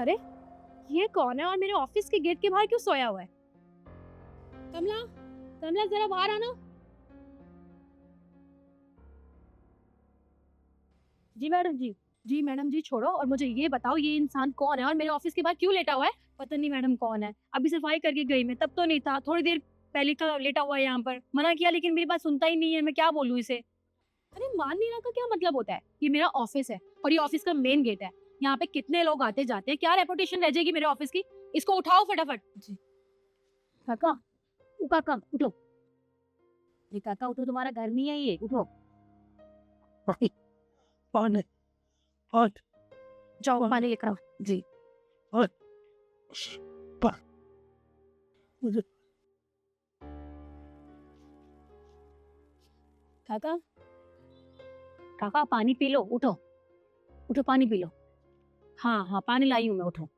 अरे ये कौन है और मेरे ऑफिस के गेट के बाहर क्यों सोया हुआ है? कमला, कमला जरा बाहर आना। जी मैडम जी। जी मैडम जी, छोड़ो और मुझे ये बताओ ये इंसान कौन है और मेरे ऑफिस के बाहर क्यों लेटा हुआ है? पता नहीं मैडम कौन है। अभी सफाई करके गई मैं, तब तो नहीं था, थोड़ी देर पहले का लेटा हुआ है यहाँ पर। मना किया लेकिन मेरी बात सुनता ही नहीं है, मैं क्या बोलूँ इसे? अरे मान नहीं रहा का क्या मतलब होता है? ये मेरा ऑफिस है और ये ऑफिस का मेन गेट है। यहाँ पे कितने लोग आते जाते हैं, क्या रेपुटेशन रह जाएगी मेरे ऑफिस की? इसको उठाओ फटाफट। जी। काका, ओ काका उठो। ये काका उठो, तुम्हारा घर नहीं है ये, उठो। कौन है? और जाओ पानी लेकर आओ। जी। और मुझे काका, काका पानी पी लो, उठो। उठो पानी पी लो। हाँ हाँ पानी लाई हूँ मैं, उठो।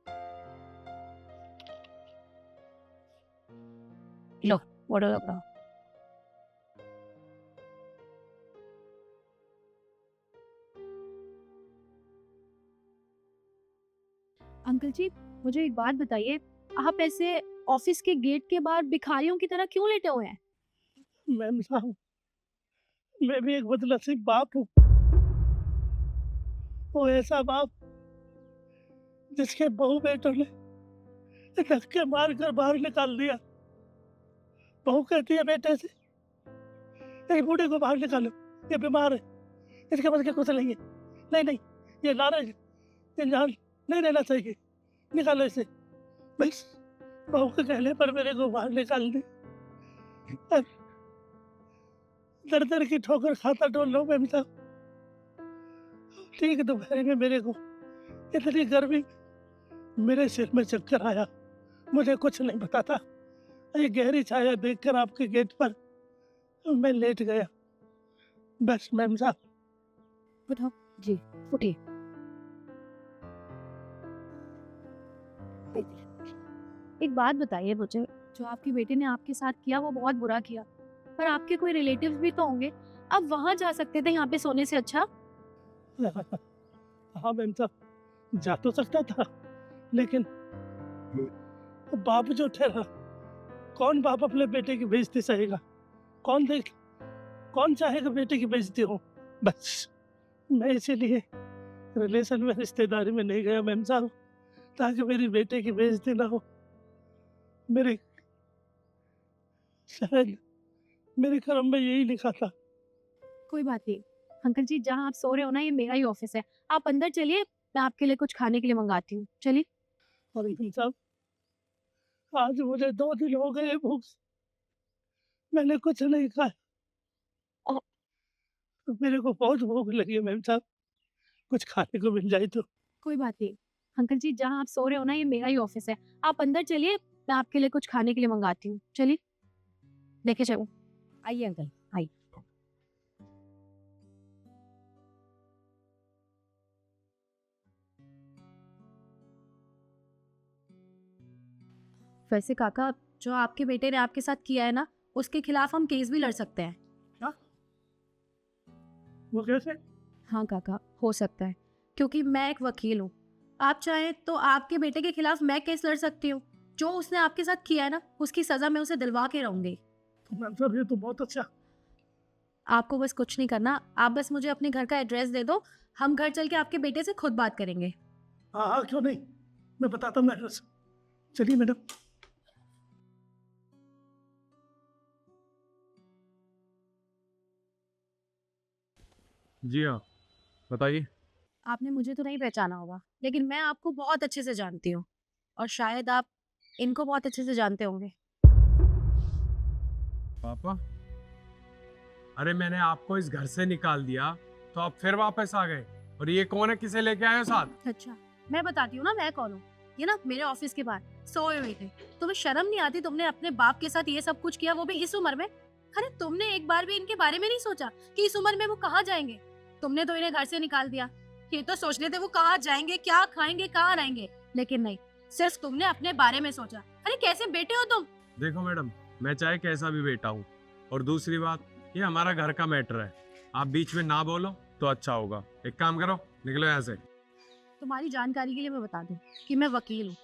लो वाटर लगाओ। अंकल जी, मुझे एक बात बताइए, आप ऐसे ऑफिस के गेट के बाहर भिखारियों की तरह क्यों लेटे हुए हैं? मैम साहब, मैं भी एक बदनसीब बाप हूँ। वो ऐसा बाप जिसके बहू बेटों ने धक्के मार कर बाहर निकाल दिया। बहू कहती है बेटे से, इस बूढ़े को बाहर निकालो, ये बीमार है, इसके बस के कुछ नहीं है। नहीं नहीं, ये नाराज है, ये जान नहीं रहना चाहिए, निकालो इसे। बस बहू के कहने पर मेरे को बाहर निकाल दी। दर दर की ठोकर खाता डोल लो मैम साहब। ठीक दोपहर में मेरे को इतनी गर्मी, मेरे सिर में चक्कर आया, मुझे कुछ नहीं पता था। ये गहरी छाया देखकर आपके गेट पर मैं लेट गया। बस मैम साहब। उठो। जी उठिए। एक बात बताइए मुझे, जो आपके बेटे ने आपके साथ किया वो बहुत बुरा किया, पर आपके कोई रिलेटिव्स भी तो होंगे, आप वहां जा सकते थे यहाँ पे सोने से अच्छा। हाँ मैम साहब, जा तो सकता था, लेकिन बाप जो ठहरा, कौन बाप अपने बेटे की बेइज्जती सहेगा? कौन चाहेगा बेटे की बेइज्जती हो? बस मैं इसीलिए रिलेशन में, रिश्तेदारी में नहीं गया मैम साहब, ताकि मेरी बेटे की बेइज्जती ना हो। मेरे शायद मेरे कर्म में यही लिखा था। कोई बात नहीं अंकल जी, जहाँ आप सो रहे हो ना ये मेरा ही ऑफिस है, आप अंदर चलिए, मैं आपके लिए कुछ खाने के लिए मंगाती हूँ, चलिए। और मैम साहब, आज मुझे 2 दिन हो गए भूख से, मैंने कुछ नहीं खाया। और मेरे को बहुत भूख लगी है मैम साहब, कुछ खाने को मिल जाए तो। कोई बात नहीं अंकल जी, जहाँ आप सो रहे हो ना ये मेरा ही ऑफिस है, आप अंदर चलिए, मैं आपके लिए कुछ खाने के लिए मंगाती हूँ, चलिए। देखे चलो, आइए अंकल आइए। वैसे काका, जो आपके बेटे ने आपके साथ किया है ना, उसके खिलाफ हम केस भी लड़ सकते हैं। क्या? वो कैसे? हाँ काका, हो सकता है, क्योंकि मैं एक वकील हूँ। आप चाहें तो आपके बेटे के खिलाफ मैं केस लड़ सकती हूँ। जो उसने आपके साथ किया है ना, उसकी सजा मैं उसे दिलवा के रहूंगी। तो मैम साहब ये तो बहुत अच्छा। आपको बस कुछ नहीं करना, आप बस मुझे अपने घर का एड्रेस दे दो, हम घर चल के आपके बेटे से खुद बात करेंगे। हाँ हाँ, क्यों नहीं, मैं बताता हूँ एड्रेस। चलिए मैडम। जी हाँ, बताइए। आपने मुझे तो नहीं पहचाना होगा, लेकिन मैं आपको बहुत अच्छे से जानती हूँ, और शायद आप इनको बहुत अच्छे से जानते होंगे। पापा, अरे मैंने आपको इस घर से निकाल दिया तो आप फिर वापस आ गए, और ये कौन है, किसे लेके आए हो साथ? अच्छा, मैं बताती हूँ ना मैं कौन हूँ। ये ना मेरे ऑफिस के बाहर सोए हुए थे। तुम्हें शर्म नहीं आती? तुमने अपने बाप के साथ ये सब कुछ किया, वो भी इस उम्र में। अरे तुमने एक बार भी इनके बारे में नहीं सोचा कि इस उम्र में वो कहाँ जाएंगे? तुमने तो इन्हें घर से निकाल दिया, ये तो सोच लेते वो कहाँ जाएंगे, क्या खाएंगे, कहाँ रहेंगे, लेकिन नहीं, सिर्फ तुमने अपने बारे में सोचा। अरे कैसे बेटे हो तुम? देखो मैडम, मैं चाहे कैसा भी बेटा हूँ, और दूसरी बात, ये हमारा घर का मैटर है, आप बीच में ना बोलो तो अच्छा होगा। एक काम करो, निकलो यहाँ से। तुम्हारी जानकारी के लिए मैं बता दूं कि मैं वकील हूँ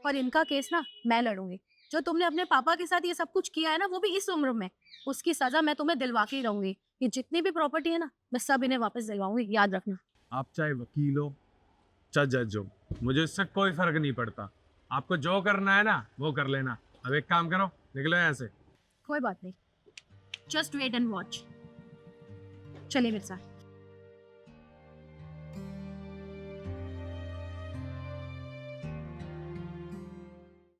और इनका केस ना मैं लड़ूंगी। जो तुमने अपने पापा के साथ ये सब कुछ किया है ना, वो भी इस उम्र में, उसकी सजा मैं तुम्हें दिलवा के ही रहूंगी। ये जितनी भी प्रॉपर्टी है ना, मैं सब इन्हें वापस दिलवाऊंगी, याद रखना। आप चाहे वकील हो चाहे जज हो, मुझे इससे कोई फर्क नहीं पड़ता। आपको जो करना है ना वो कर लेना। अब एक काम करो, निकलो यहाँ से। कोई बात नहीं, जस्ट वेट एंड वॉच। चलिए मेरे साथ।